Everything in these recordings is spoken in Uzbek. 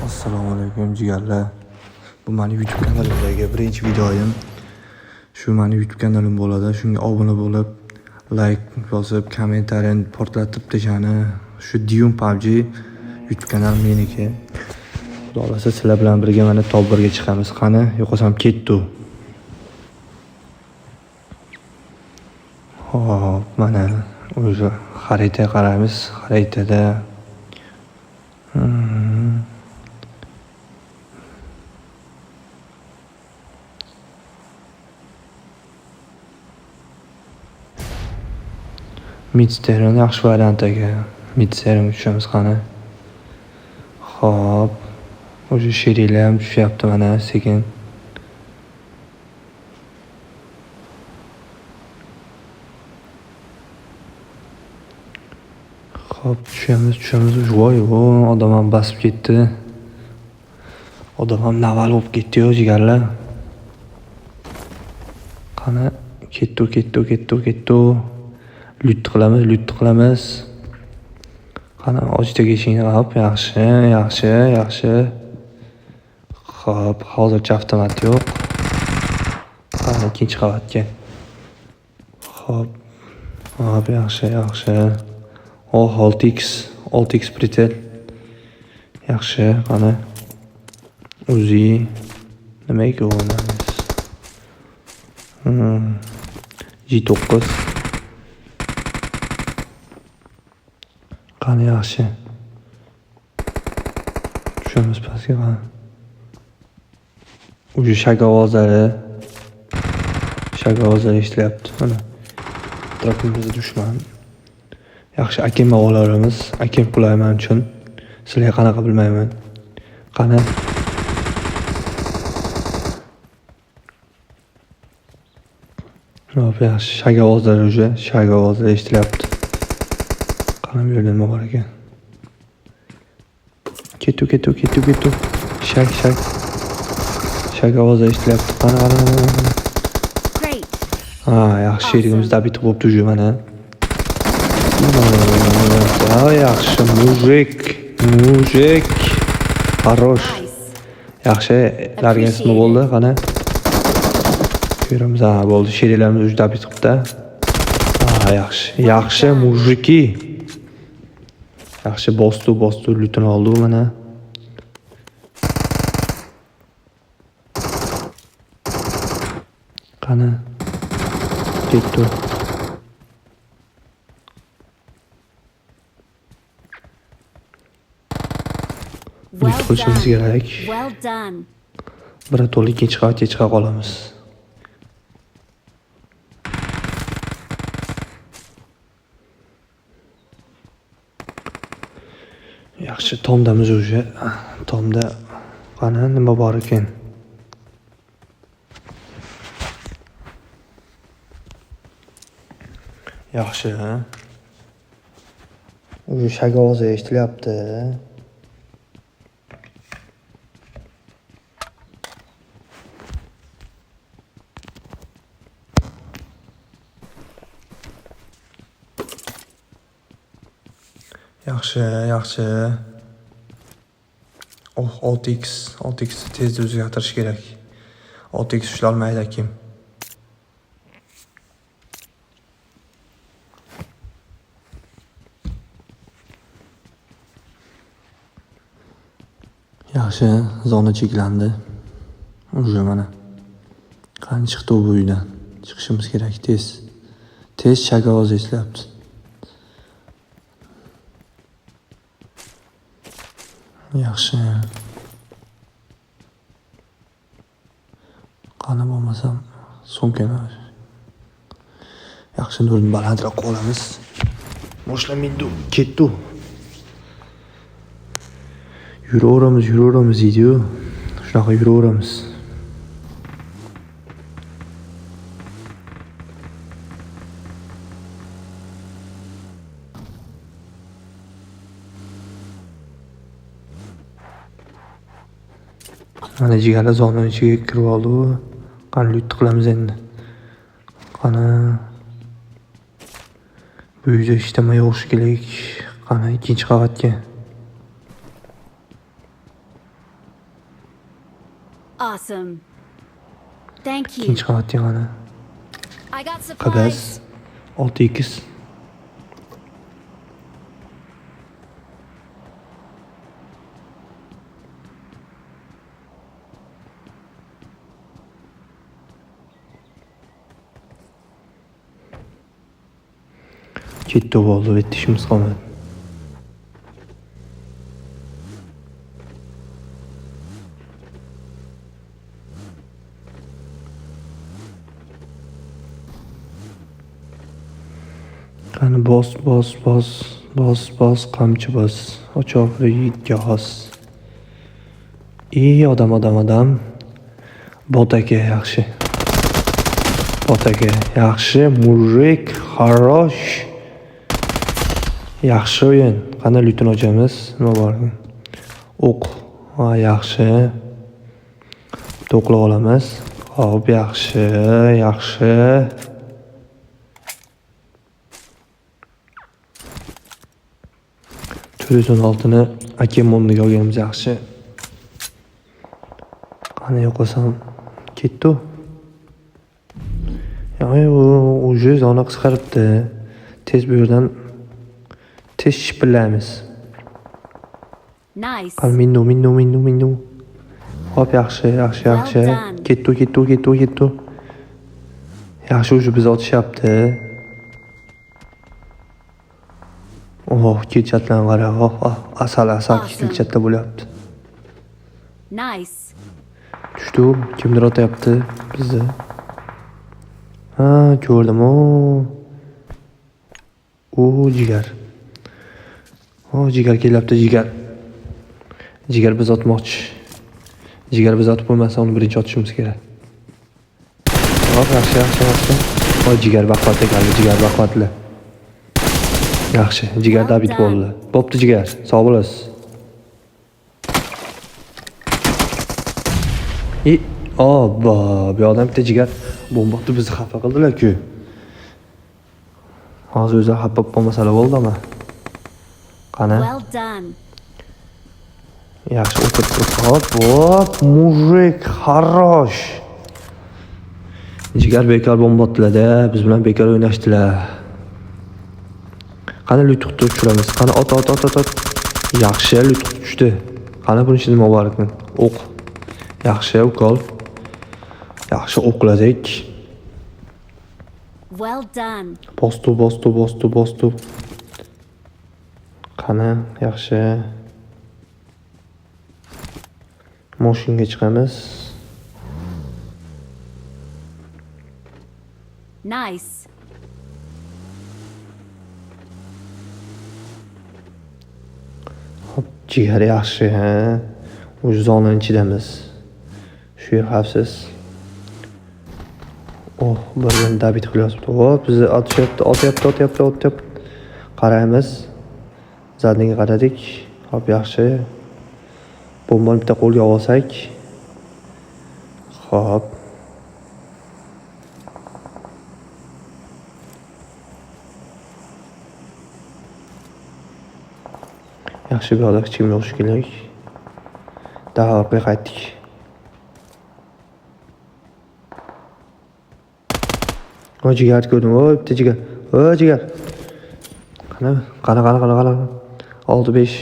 Assalomu alaykum jigarlar. Bu meni YouTube kanalimdagi birinchi videoyim. Shu meni YouTube kanalim bo'ladi. Shunga obuna bo'lib, like yozib, kommentariyani portlatib tejani. Shu Diyum PUBG YouTube kanalim meniki. Xudo xolasa sizlar bilan birga mana top 1 ga chiqamiz. Qani, yo'qolsam ketdi. Hop, mana o'zi xaritaga qaraymiz. Xaritada Midstern yaxshi variant aka. Midstern tushamiz qani. Xo'p. O'sha sheriklar ham tushyapti mana sekin. Xo'p, tushamiz. Voy, odam ham basib ketdi. Odam ham naval bo'lib ketdi-yu jigarlar. Qani, ketdi. Lut qilamiz. Qani, ochtaga ishingni qilib, yaxshi. Xo'p, hozircha avtomat yo'q. Qani, ikkinchi qavatga. Xo'p, yaxshi. 6x pritel. Yaxshi, qani. Uzi nimaga o'ynaymiz? G9. Qani yaxshi. Tushamiz pastga qani. Uji shagavozlari eshitilyapti. Mana atrofimizda dushman. Yaxshi akim o'g'illarimiz, akim qulayman uchun. Sizlarga qanaqa bilmayman. Qani. Hop, yaxshi shagavozlar eshitilyapti. Qani bu yerda nima bor ekan? Kettu. Shak. Shagavozlar eshitilyapti. Qani. Yaxshi sherigimizda bitib bo'libdi mana. Yaxshi mujik. Хорош. Yaxshi, largasmi bo'ldi, qani. Ko'ramiz, bo'ldi. Sheriklarimiz juda bitibdi. Yaxshi mujiki. Yaxshi bosdu lutini oldi mana. Qani. Ketdi. Lut qilishimiz kerak. Bir to'liq ikkinchi qavatga chiqa qolamiz. Yaxshi, tomdamiz o'sha. Tomda qani nima bor ekan? Yaxshi. O'sha shagavoz eshitilyapti. Yaxshi. 6x tezda o'zgartirish kerak. 6x ushlolmaydi kim? Yaxshi, zona cheklandi. O'sha mana. Qani chiqdi bu uydan. Chiqishimiz kerak tez shagavoz eslayapti. Yaxshi. Qani bo'lmasam sumkani. Yaxshi, nurni balandroq qo'yamiz. Boshlanmaydi, ketdi. Yuraveramiz deydi-yu. Shunaqa yuraveramiz. Mana jigarlar zona ichiga kirib oldi. Qani lut qilamiz endi. Qani. Bu uyda ishlamay o'qish kerak. Qani ikkinchi qavatga. Awesome. Thank you. İkinci qavat yana. I got Qabaz supplies. 6x. Ketdi bo'ldi, bitta ishimiz qolmadi. Qani bos, qamchi bos. O'choqli yigitga xos. Odam. Bot aka yaxshi. Bot aka yaxshi, mujik, xarosh. Yaxshi o'yin. Qani lutun ochamiz? Nima bor? O'q. Ha, yaxshi. To'qlab olamiz. Xo'p, yaxshi. 416 ni Akemonniga olganimiz yaxshi. Qani yo'qosam ketdi. U уже zona qisqaribdi. Tez bu yerdan tez shipillaymiz. Nice. Qani minnu. Hop, yaxshi. Ketdi. Yaxshi, уже biz otishyapti. Ketchatlarni qara. Asal ketchatda bo'lyapti. Nice. Tushdi, kimdir otyapti bizni. Ha, ko'rdim. Jigar. Jigar kelyapti, jigar. Jigar biz otmoqchi. Jigar biz otib bo'lmasa, uni birinchi otishimiz kerak. Yaxshi. Jigar baquvvat ekan, jigar baquvvatli. Yaxshi, jigar David bo'ldi. Bo'pti jigar, sog' bo'lasiz. Bu odam bitta jigar bombotni bizni xafa qildilar-ku. Hozir o'zi xafa bo'lmasalar bo'ldimi? Qani? Well done. Yaxshi o'tirib. Hop, mujik, xarosh. Jigar bekor bombotdilar-da, biz bilan bekor o'ynashdilar. Qani lutuqni tushiramiz. Qani ot. Yaxshi, lutuq tushdi. Qani buni ichida nima bor ekan? O'q. Yaxshi, ukol. Yaxshi o'qladik. Well done. Bostu. Qani, yaxshi. Moshinga chiqamiz. Nice. Hop, jigar yaxshi, ha. O'sha zonaning ichidamiz. Shu yer xavfsiz. Birdan David qilyapti. Bizni otyapti. Qaraymiz. Zadniga qaradik. Hop, yaxshi. Bombani bitta qo'lga olsak. Hop. Yaxshi, bu yoqda hech kim yo'q shekilli. Orqaga qaytdik. Jigar ko'rdim. Bitta jigar. Jigar. Qani. 6-5.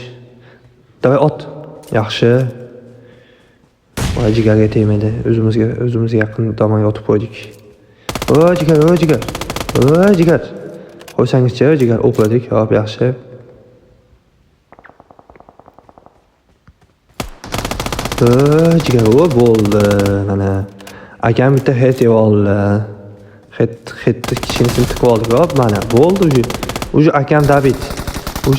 Davay ot. Yaxshi. Jigarga tegmadi. O'zimizga yaqin tomonga otib qo'ydik. Jigar. Qo'ysangizchi, jigar o'qladik. Hop, yaxshi. Jigar bo'ldi. Mana akam bitta hit yeb oldi. Hitni kichinisini tikib oldik. Hop, mana bo'ldi. Uje akam David. Bu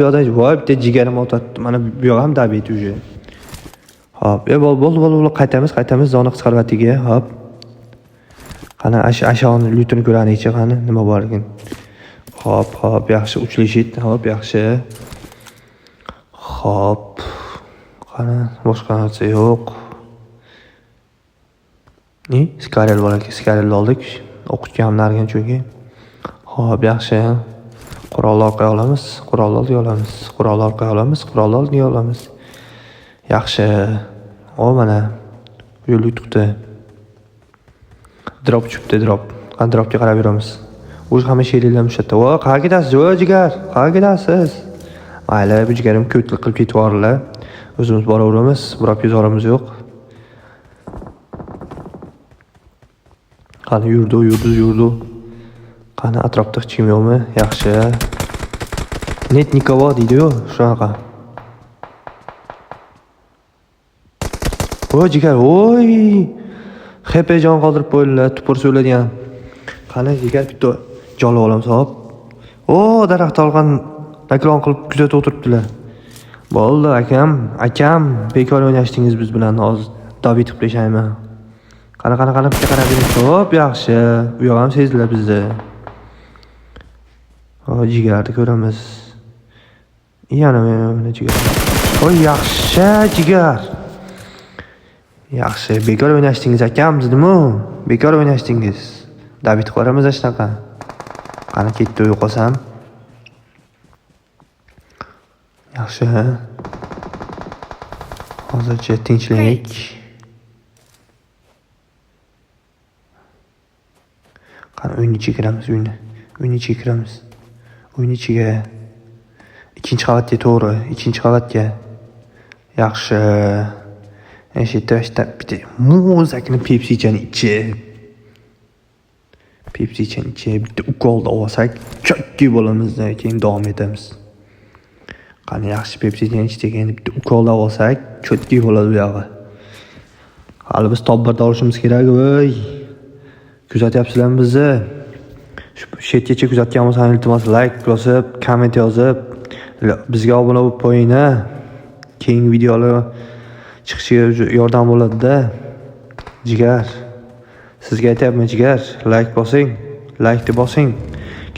yoqda bitta jigarim otadi. Mana bu yoq ham David uje. Hop, bo'ldi. Qaytamiz zona qisqarvatiga. Hop. Qani ashoni lutini ko'raylikchi, qani nima bor ekan. Hop, yaxshi uchlashit. Hop, yaxshi. Hop. Qani boshqa narsa yo'q. Skarel bor ekan, skarelni oldik. O'qitgan nargan chunki. Hop, yaxshi. Qurolni orqaga olamiz. Yaxshi. O mana yo'l tutdi. Drop chipti, drop. Qani dropga qarab yuramiz. O'zi hamma sheringlar mushatda. Voy, qayerga ketasiz? Voy, jigar. Qayerga ketasiz? Mayli, bu jigarim ko'tlik qilib ketib yubordilar. O'zimiz boraveramiz. Burab yuzorimiz yo'q. Qani yurdi. Qani atrofda hech kim yo'qmi? Yaxshi. Net nikovo deydi-ku, shunaqa. Voy, jigar, voy. HP jon qoldirib qo'ydilar, tupur so'ladigan. Qani jigar bitta jolib olamiz, hop. O, daraxt olgan ekran qilib kuzatib o'tiribdilar. Bo'ldi, akam, bekor o'ynashdingiz biz bilan. Hozir dabit qilib tashlayman. Qani bitta qarab bering. Hop, yaxshi. U yoq ham sezdilar bizni. O, jigarni ko'ramiz. Yana mana jigar. Voy, yaxshi jigar. Yaxshi, bekor o'ynashdingiz akam dedim-ku. Bekor o'ynashdingiz. David qo'ramiz shunaqa. Qani ketdi yo'qolsam. Yaxshi. Hozircha tinchlik. Qani uyni chekiramiz, uyni chekiramiz. Uyni ichiga. Ikkinchi qavatga to'g'ri, ikkinchi qavatga. Yaxshi. Eshitda bitta muzakni Pepsi'chani bitta ukolda olsak, chakki bo'lamizdan keyin davom etamiz. Qani yaxshi Pepsi'chani ichdik, endi bitta ukolda olsak, chakki bo'ladi bu yog'i. Hali biz top 1da olishimiz kerak, voy. Kuzatyapsizlarmi bizni? Shu chetgacha kuzatgan bo'lsangiz, iltimos like bosib, komment yozib, bizga obuna bo'lib qo'ying-a. Keyingi videolar chiqishiga yordam bo'ladi-da. Jigar. Sizga aytayapman, jigar, like bosing, like bosing.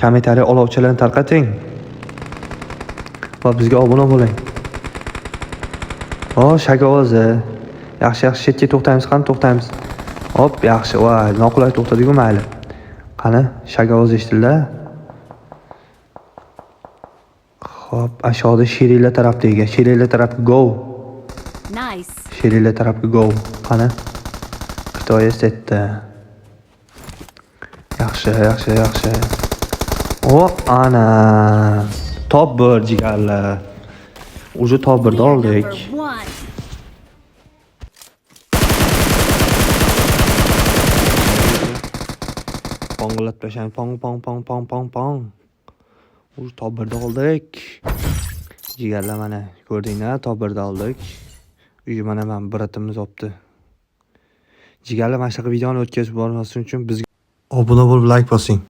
Kommentariy olovchilarni tarqating. Va bizga obuna bo'ling. O, shagovozi. Yaxshi, chetga to'xtaymiz. Hop, yaxshi. Voy, noqulay to'xtadik-ku, mayli. Qani, shagovoz eshitdilar. Hop, aşağıda sheringlar tarafdagi. Sheringlar tarafga go. Nice. Sheringlar tarafga go. Qani. Xitoy setdi. Yaxshi. O, ana. Top 1 jigarlar. Уже top 1da oldik. Pong'ilab tashlang, pong. Уже top 1da oldik. Jigarlar mana ko'rdinglar, top 1da oldik. Uyi mana biratimiz olibdi. Jigarlar mana shunaqa videoni o'tkazib bormaslik uchun bizga obuna bo'lib like bosing.